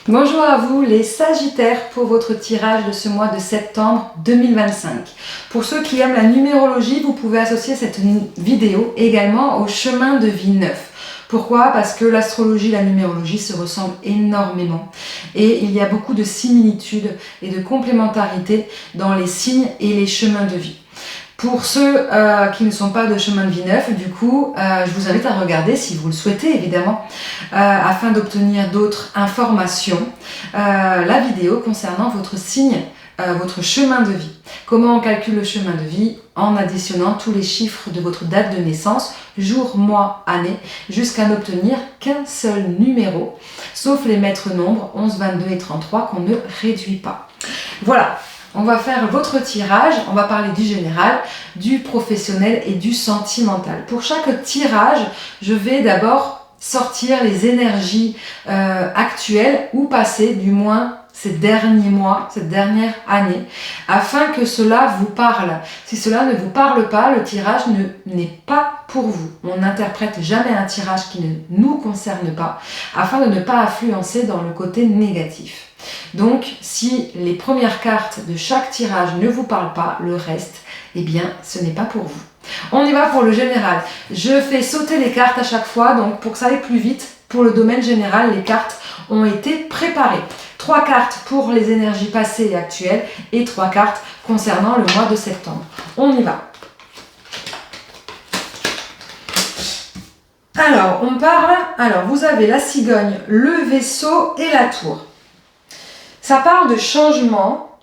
Bonjour à vous les Sagittaires pour votre tirage de ce mois de septembre 2025. Pour ceux qui aiment la numérologie, vous pouvez associer cette vidéo également au chemin de vie neuf. Pourquoi? Parce que l'astrologie et la numérologie se ressemblent énormément et il y a beaucoup de similitudes et de complémentarité dans les signes et les chemins de vie. Pour ceux qui ne sont pas de chemin de vie neuf, du coup, je vous invite à regarder, si vous le souhaitez évidemment, afin d'obtenir d'autres informations, la vidéo concernant votre signe, votre chemin de vie. Comment on calcule le chemin de vie? En additionnant tous les chiffres de votre date de naissance, jour, mois, année, jusqu'à n'obtenir qu'un seul numéro, sauf les maîtres nombres 11, 22 et 33 qu'on ne réduit pas. Voilà. On va faire votre tirage, on va parler du général, du professionnel et du sentimental. Pour chaque tirage, je vais d'abord sortir les énergies actuelles ou passées, du moins ces derniers mois, cette dernière année, afin que cela vous parle. Si cela ne vous parle pas, le tirage n'est pas pour vous. On n'interprète jamais un tirage qui ne nous concerne pas, afin de ne pas influencer dans le côté négatif. Donc, si les premières cartes de chaque tirage ne vous parlent pas, le reste, eh bien, ce n'est pas pour vous. On y va pour le général. Je fais sauter les cartes à chaque fois, donc pour que ça aille plus vite, pour le domaine général, les cartes ont été préparées. 3 cartes pour les énergies passées et actuelles et 3 cartes concernant le mois de septembre. On y va. Alors, on parle. Alors, vous avez la cigogne, le vaisseau et la tour. Ça parle de changement,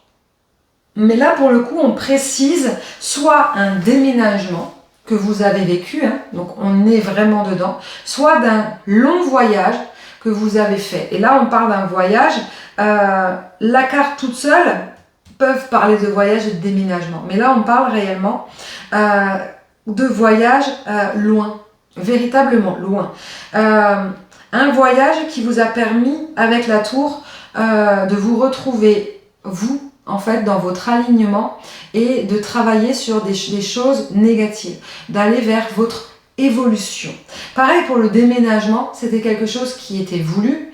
mais là pour le coup on précise soit un déménagement que vous avez vécu, donc on est vraiment dedans, soit d'un long voyage que vous avez fait. Et là on parle d'un voyage, la carte toute seule peuvent parler de voyage et de déménagement, mais là on parle réellement de voyage loin, véritablement loin. Un voyage qui vous a permis avec la tour de vous retrouver, vous, en fait, dans votre alignement et de travailler sur des choses négatives, d'aller vers votre évolution. Pareil pour le déménagement, c'était quelque chose qui était voulu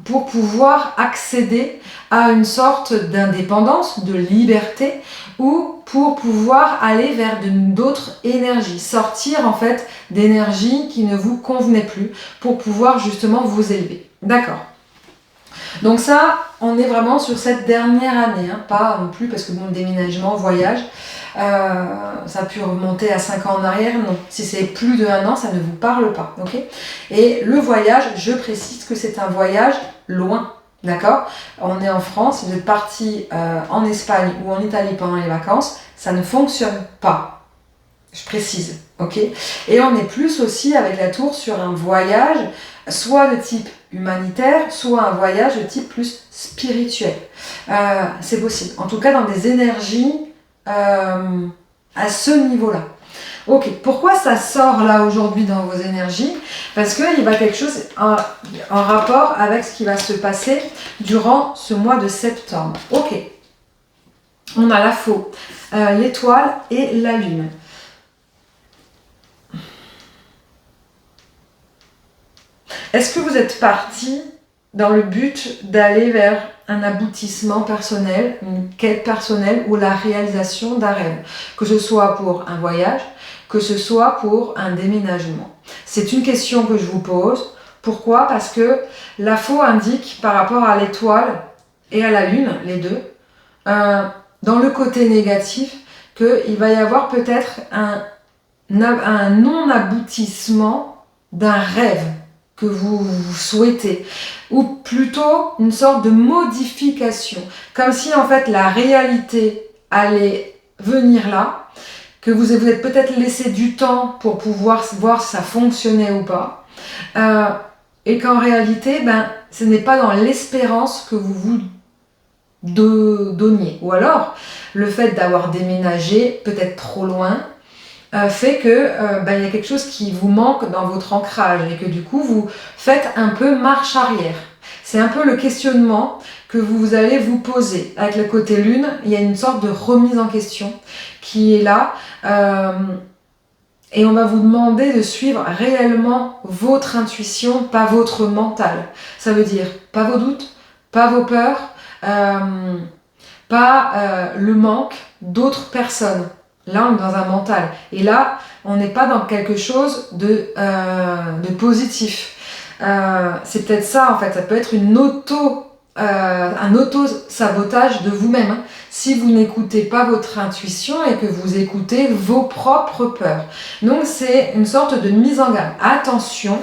pour pouvoir accéder à une sorte d'indépendance, de liberté, ou pour pouvoir aller vers d'autres énergies, sortir en fait d'énergies qui ne vous convenaient plus pour pouvoir justement vous élever. D'accord. Donc ça, on est vraiment sur cette dernière année, pas non plus parce que bon, déménagement, voyage, ça a pu remonter à 5 ans en arrière, non. Si c'est plus de 1 an, ça ne vous parle pas, ok? Et le voyage, je précise que c'est un voyage loin, d'accord? On est en France, vous êtes parti en Espagne ou en Italie pendant les vacances, ça ne fonctionne pas, je précise, ok? Et on est plus aussi avec la tour sur un voyage, soit de type humanitaire, soit un voyage de type plus spirituel. C'est possible. En tout cas, dans des énergies à ce niveau-là. Ok, pourquoi ça sort là aujourd'hui dans vos énergies? Parce qu'il y a quelque chose en rapport avec ce qui va se passer durant ce mois de septembre. Ok, on a la faux, l'étoile et la lune. Est-ce que vous êtes parti dans le but d'aller vers un aboutissement personnel, une quête personnelle ou la réalisation d'un rêve? Que ce soit pour un voyage, que ce soit pour un déménagement. C'est une question que je vous pose. Pourquoi? Parce que la faux indique par rapport à l'étoile et à la lune, les deux, dans le côté négatif, qu'il va y avoir peut-être un non-aboutissement d'un rêve que vous souhaitez, ou plutôt une sorte de modification, comme si en fait la réalité allait venir là, que vous êtes peut-être laissé du temps pour pouvoir voir si ça fonctionnait ou pas, et qu'en réalité, ce n'est pas dans l'espérance que vous vous donniez, ou alors le fait d'avoir déménagé peut-être trop loin, fait que il y a quelque chose qui vous manque dans votre ancrage et que du coup vous faites un peu marche arrière. C'est un peu le questionnement que vous allez vous poser. Avec le côté lune, il y a une sorte de remise en question qui est là Et on va vous demander de suivre réellement votre intuition, pas votre mental. Ça veut dire pas vos doutes, pas vos peurs, pas le manque d'autres personnes. Là, on est dans un mental. Et là, on n'est pas dans quelque chose de positif. C'est peut-être ça, en fait. Ça peut être un auto-sabotage de vous-même. Hein, si vous n'écoutez pas votre intuition et que vous écoutez vos propres peurs. Donc, c'est une sorte de mise en garde. Attention,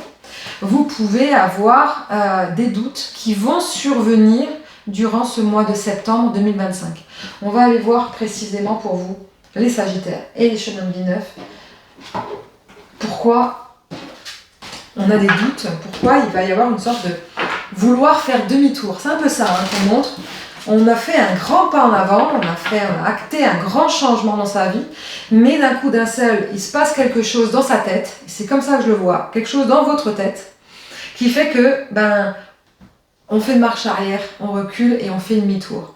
vous pouvez avoir des doutes qui vont survenir durant ce mois de septembre 2025. On va aller voir précisément pour vous, les Sagittaires et les chemins de vie neufs, pourquoi on a des doutes, pourquoi il va y avoir une sorte de vouloir faire demi-tour. C'est un peu ça qu'on montre. On a fait un grand pas en avant, on a acté un grand changement dans sa vie, mais d'un coup d'un seul, il se passe quelque chose dans sa tête, c'est comme ça que je le vois, quelque chose dans votre tête, qui fait que, on fait une marche arrière, on recule et on fait demi-tour.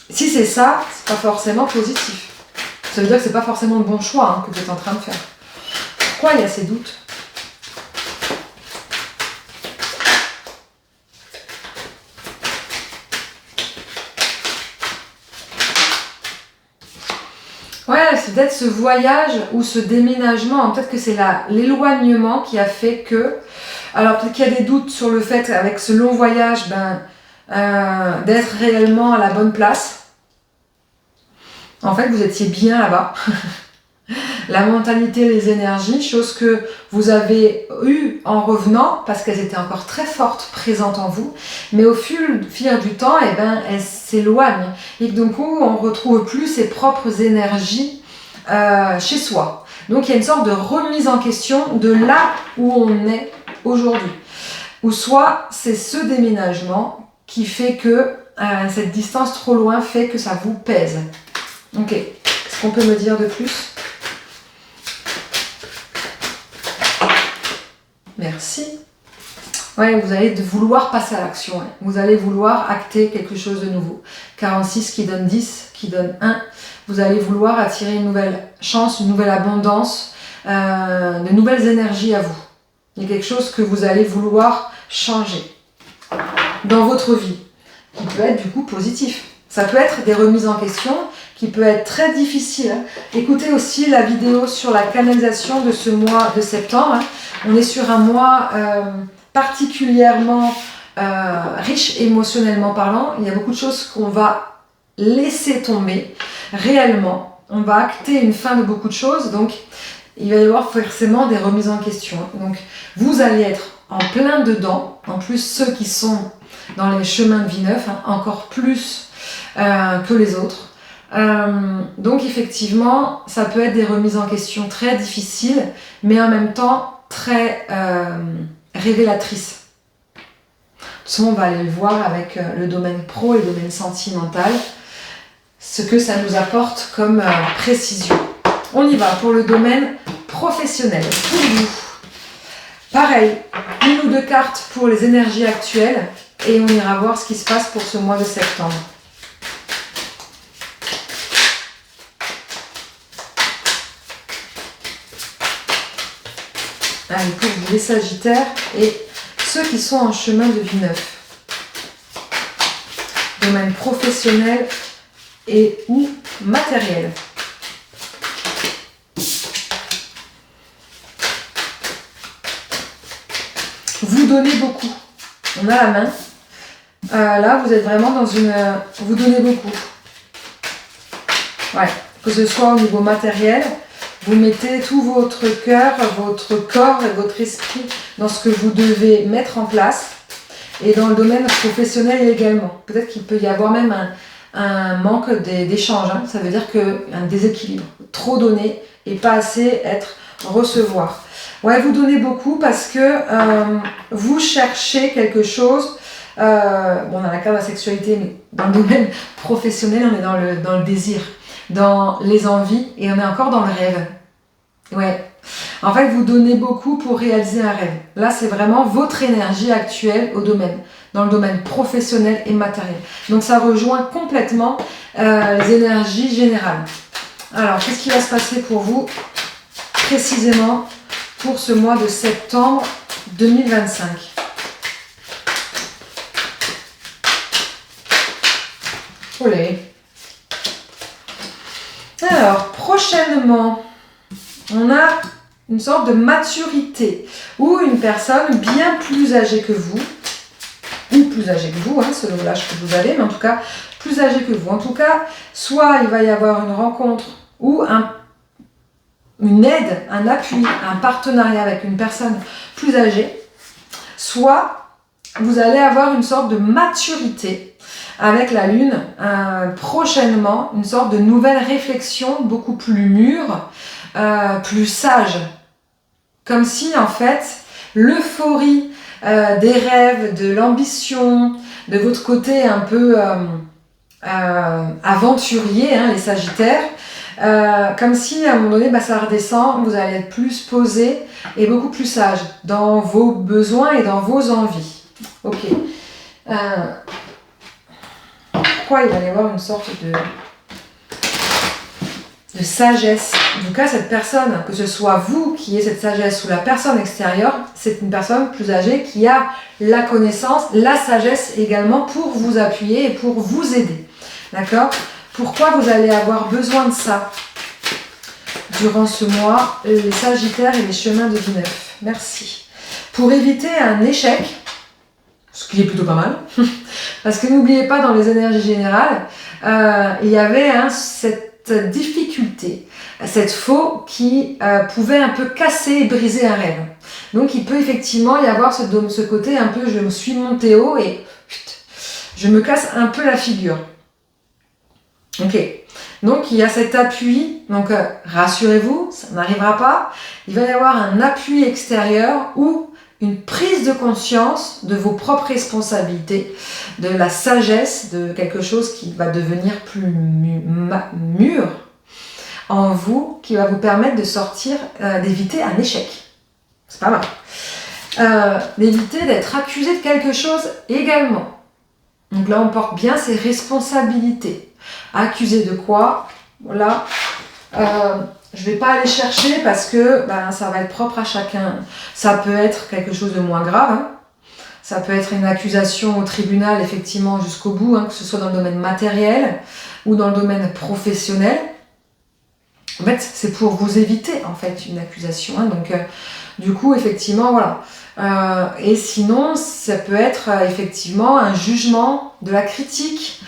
Si c'est ça, c'est pas forcément positif. Ça veut dire que c'est pas forcément le bon choix que vous êtes en train de faire. Pourquoi il y a ces doutes ? Ouais, c'est peut-être ce voyage ou ce déménagement, peut-être que c'est l'éloignement qui a fait que... Alors peut-être qu'il y a des doutes sur le fait, avec ce long voyage, d'être réellement à la bonne place. En fait, vous étiez bien là-bas. La mentalité, les énergies, chose que vous avez eues en revenant, parce qu'elles étaient encore très fortes, présentes en vous, mais au fil du temps, elles s'éloignent. Et donc, on ne retrouve plus ses propres énergies chez soi. Donc, il y a une sorte de remise en question de là où on est aujourd'hui. Ou soit, c'est ce déménagement qui fait que cette distance trop loin fait que ça vous pèse. Ok, qu'est-ce qu'on peut me dire de plus ? Merci. Ouais, vous allez vouloir passer à l'action. Ouais. Vous allez vouloir acter quelque chose de nouveau. 46 qui donne 10, qui donne 1. Vous allez vouloir attirer une nouvelle chance, une nouvelle abondance, de nouvelles énergies à vous. Il y a quelque chose que vous allez vouloir changer dans votre vie, qui peut être du coup positif. Ça peut être des remises en question, qui peut être très difficile. Écoutez aussi la vidéo sur la canalisation de ce mois de septembre. On est sur un mois particulièrement riche émotionnellement parlant. Il y a beaucoup de choses qu'on va laisser tomber réellement. On va acter une fin de beaucoup de choses. Donc, il va y avoir forcément des remises en question. Donc, vous allez être en plein dedans. En plus, ceux qui sont dans les chemins de vie neufs, encore plus que les autres. Donc effectivement, ça peut être des remises en question très difficiles, mais en même temps très révélatrices. Souvent, on va aller le voir avec le domaine pro et le domaine sentimental, ce que ça nous apporte comme précision. On y va pour le domaine professionnel. Pour vous, pareil, une ou deux cartes pour les énergies actuelles et on ira voir ce qui se passe pour ce mois de septembre. Allez, pour vous, les Sagittaires et ceux qui sont en chemin de vie neuf. Domaine professionnel et ou matériel. Vous donnez beaucoup. On a la main. Là, vous êtes vraiment dans une... vous donnez beaucoup. Ouais, que ce soit au niveau matériel, vous mettez tout votre cœur, votre corps et votre esprit dans ce que vous devez mettre en place. Et dans le domaine professionnel également. Peut-être qu'il peut y avoir même un manque d'échange. Ça veut dire un déséquilibre. Trop donner et pas assez être recevoir. Ouais, vous donnez beaucoup parce que vous cherchez quelque chose. On a la carte de la sexualité, mais dans le domaine professionnel, on est dans le désir, dans les envies et on est encore dans le rêve. Ouais. En fait, vous donnez beaucoup pour réaliser un rêve. Là, c'est vraiment votre énergie actuelle dans le domaine professionnel et matériel. Donc, ça rejoint complètement les énergies générales. Alors, qu'est-ce qui va se passer pour vous précisément pour ce mois de septembre 2025. Olé. Alors, prochainement, on a une sorte de maturité ou une personne bien plus âgée que vous, ou plus âgée que vous, selon l'âge que vous avez, mais en tout cas, plus âgée que vous. En tout cas, soit il va y avoir une rencontre ou une aide, un appui, un partenariat avec une personne plus âgée, soit vous allez avoir une sorte de maturité avec la Lune, prochainement, une sorte de nouvelle réflexion beaucoup plus mûre, plus sage. Comme si, en fait, l'euphorie des rêves, de l'ambition, de votre côté un peu aventurier, les Sagittaires, comme si à un moment donné ça redescend, vous allez être plus posé et beaucoup plus sage dans vos besoins et dans vos envies. Ok. Pourquoi il va y avoir une sorte de sagesse? En tout cas, cette personne, que ce soit vous qui ayez cette sagesse ou la personne extérieure, c'est une personne plus âgée qui a la connaissance, la sagesse également pour vous appuyer et pour vous aider. D'accord? Pourquoi vous allez avoir besoin de ça durant ce mois, les Sagittaires et les chemins de vie neuf? Merci. Pour éviter un échec, ce qui est plutôt pas mal, parce que n'oubliez pas, dans les énergies générales, il y avait cette difficulté, cette faux qui pouvait un peu casser et briser un rêve. Donc il peut effectivement y avoir ce côté un peu je me suis monté haut et je me casse un peu la figure. Ok, donc il y a cet appui, donc rassurez-vous, ça n'arrivera pas. Il va y avoir un appui extérieur ou une prise de conscience de vos propres responsabilités, de la sagesse, de quelque chose qui va devenir plus mûr en vous, qui va vous permettre de sortir, d'éviter un échec. C'est pas mal. D'éviter d'être accusé de quelque chose également. Donc là, on porte bien ses responsabilités. Accusé de quoi? Voilà. Je ne vais pas aller chercher parce que ça va être propre à chacun. Ça peut être quelque chose de moins grave. Ça peut être une accusation au tribunal, effectivement, jusqu'au bout, que ce soit dans le domaine matériel ou dans le domaine professionnel. En fait, c'est pour vous éviter, en fait, une accusation. Donc, du coup, effectivement, voilà. Et sinon, ça peut être, effectivement, un jugement, de la critique.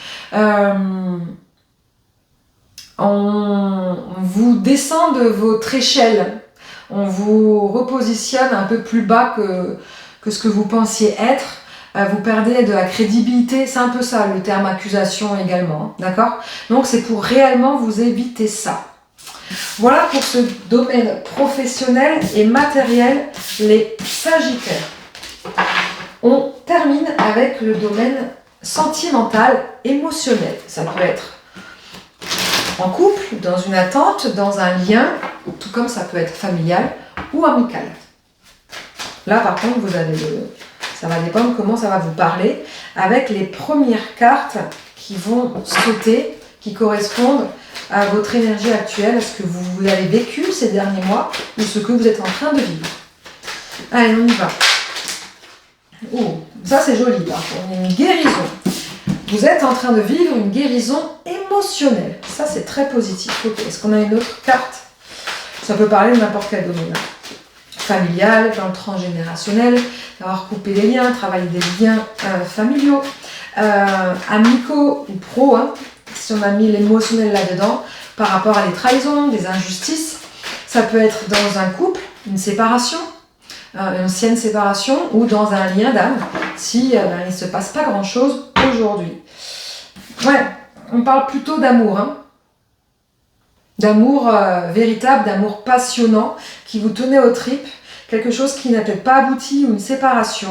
On vous descend de votre échelle, on vous repositionne un peu plus bas que ce que vous pensiez être, vous perdez de la crédibilité, c'est un peu ça le terme accusation également, d'accord? Donc c'est pour réellement vous éviter ça. Voilà pour ce domaine professionnel et matériel, les Sagittaires. On termine avec le domaine sentimental, émotionnel. Ça peut être en couple, dans une attente, dans un lien, tout comme ça peut être familial ou amical. Là, par contre, ça va dépendre comment ça va vous parler, avec les premières cartes qui vont sauter, qui correspondent à votre énergie actuelle, à ce que vous avez vécu ces derniers mois, ou ce que vous êtes en train de vivre. Allez, on y va. Oh, ça c'est joli, par contre, une guérison. Vous êtes en train de vivre une guérison émotionnelle. Ça, c'est très positif. Ok, est-ce qu'on a une autre carte? Ça peut parler de n'importe quel domaine. Familial, dans le transgénérationnel, d'avoir coupé des liens, travailler des liens familiaux, amicaux ou pro, si on a mis l'émotionnel là-dedans, par rapport à des trahisons, des injustices. Ça peut être dans un couple, une séparation, une ancienne séparation, ou dans un lien d'âme, si il ne se passe pas grand-chose aujourd'hui. Ouais, on parle plutôt d'amour, d'amour véritable, d'amour passionnant, qui vous tenait aux tripes, quelque chose qui n'a peut-être pas abouti, ou une séparation.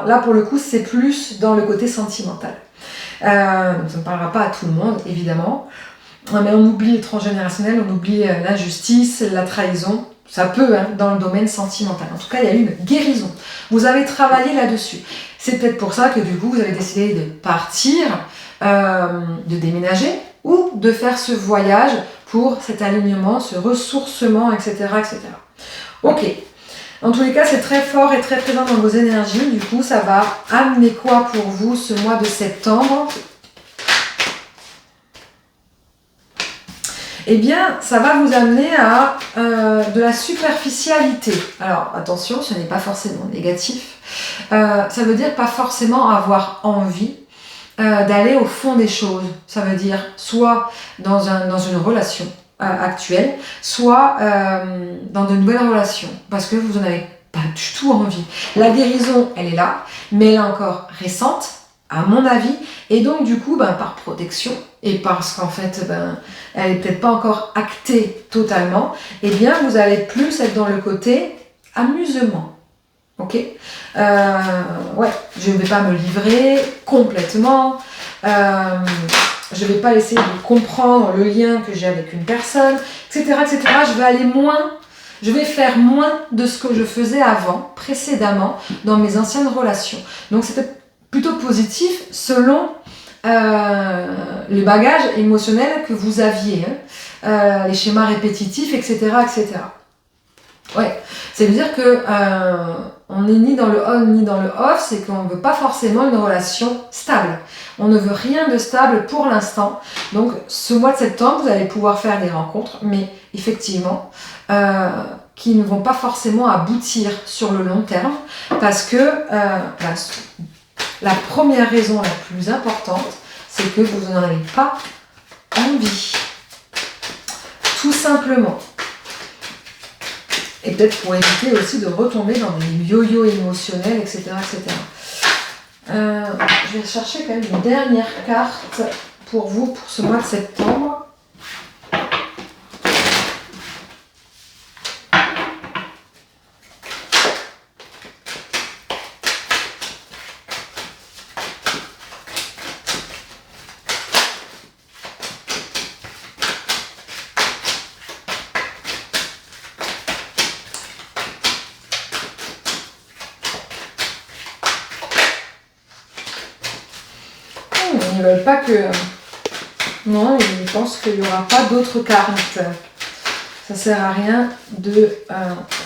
Là, pour le coup, c'est plus dans le côté sentimental. Ça ne parlera pas à tout le monde, évidemment, mais on oublie le transgénérationnel, on oublie l'injustice, la trahison. Ça peut, dans le domaine sentimental. En tout cas, il y a eu une guérison. Vous avez travaillé là-dessus. C'est peut-être pour ça que du coup, vous avez décidé de partir, de déménager ou de faire ce voyage pour cet alignement, ce ressourcement, etc. etc. Ok. En tous les cas, c'est très fort et très présent dans vos énergies. Du coup, ça va amener quoi pour vous ce mois de septembre? Eh bien, ça va vous amener à de la superficialité. Alors, attention, ce n'est pas forcément négatif. Ça veut dire pas forcément avoir envie d'aller au fond des choses. Ça veut dire soit dans une relation actuelle, soit dans de nouvelles relations, parce que vous n'en avez pas du tout envie. La guérison, elle est là, mais elle est encore récente, à mon avis, et donc du coup, par protection, et parce qu'en fait, elle n'est peut-être pas encore actée totalement, eh bien, vous allez plus être dans le côté amusement. Ok, ouais, je ne vais pas me livrer complètement, je ne vais pas essayer de comprendre le lien que j'ai avec une personne, etc., etc. Je vais faire moins de ce que je faisais avant, précédemment, dans mes anciennes relations. Donc c'était plutôt positif selon les bagages émotionnels que vous aviez, les schémas répétitifs, etc., etc. Ouais, c'est-à-dire que on n'est ni dans le on ni dans le off, c'est qu'on ne veut pas forcément une relation stable. On ne veut rien de stable pour l'instant. Donc ce mois de septembre, vous allez pouvoir faire des rencontres, mais effectivement, qui ne vont pas forcément aboutir sur le long terme, parce que la première raison la plus importante, c'est que vous n'en avez pas envie. Tout simplement. Et peut-être pour éviter aussi de retomber dans des yo-yo émotionnels, etc. etc. Je vais chercher quand même une dernière carte pour vous, pour ce mois de septembre. Ils ne veulent pas que... Non, ils pensent qu'il n'y aura pas d'autres cartes. Ça sert à rien de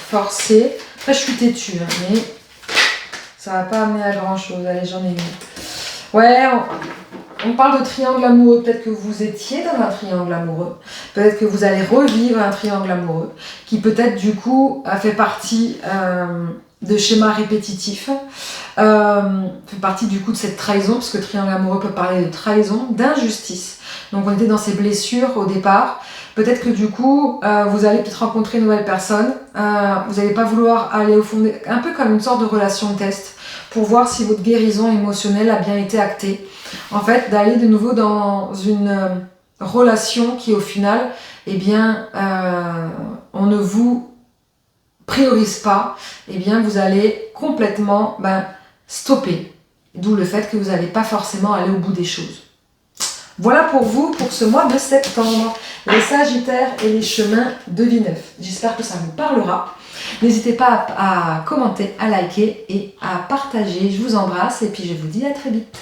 forcer. Après, je suis têtue, mais ça va pas amener à grand chose. Allez, j'en ai une. Ouais, on parle de triangle amoureux. Peut-être que vous étiez dans un triangle amoureux. Peut-être que vous allez revivre un triangle amoureux qui peut-être du coup a fait partie de schémas répétitifs. Fait partie du coup de cette trahison, parce que triangle amoureux peut parler de trahison, d'injustice. Donc on était dans ces blessures au départ. Peut-être que du coup, vous allez peut-être rencontrer une nouvelle personne. Vous n'allez pas vouloir aller au fond, un peu comme une sorte de relation test, pour voir si votre guérison émotionnelle a bien été actée. En fait, d'aller de nouveau dans une relation qui au final, eh bien, on ne vous priorise pas, eh bien vous allez complètement stopper. D'où le fait que vous n'allez pas forcément aller au bout des choses. Voilà pour vous, pour ce mois de septembre, les Sagittaires et les chemins de vie neuf. J'espère que ça vous parlera. N'hésitez pas à commenter, à liker et à partager. Je vous embrasse et puis je vous dis à très vite.